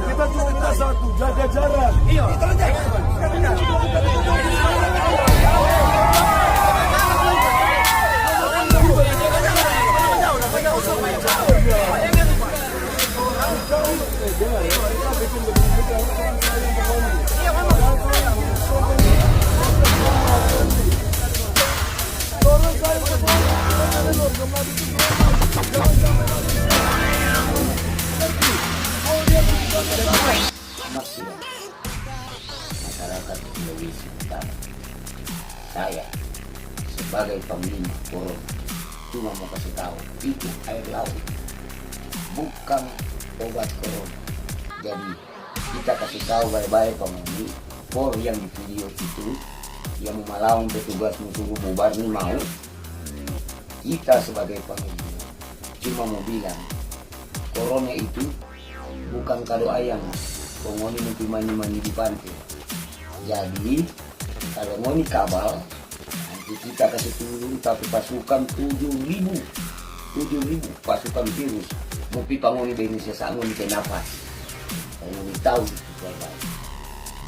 Kita cuma minta satu, jaga jarak. Iya. Masyarakat Indonesia Utara, saya sebagai pemimpin Corona cuma mau kasih tahu, itu air laut bukan obat corona. Jadi kita kasih tahu baik-baik penghuni por yang di video itu yang melawan petugas musuh bubar ini mau. Kita sebagai pemimpin cuma mau bilang corona itu bukan kado ayam penghuni nanti mandi-mandi di pantai. Jadi kalau ngoni kabal nanti kita kasih turun tapi pasukan 7.000 pasukan virus mau pangoni di Indonesia sama ngoni kena nafas. Ngoni tahu itu apa.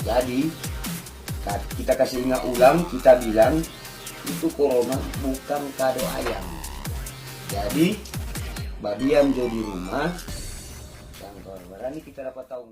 Jadi kita kasih ingat ulang, kita bilang itu corona bukan kado ayam. Jadi badiam jo di rumah, yang berani kita dapat tahu.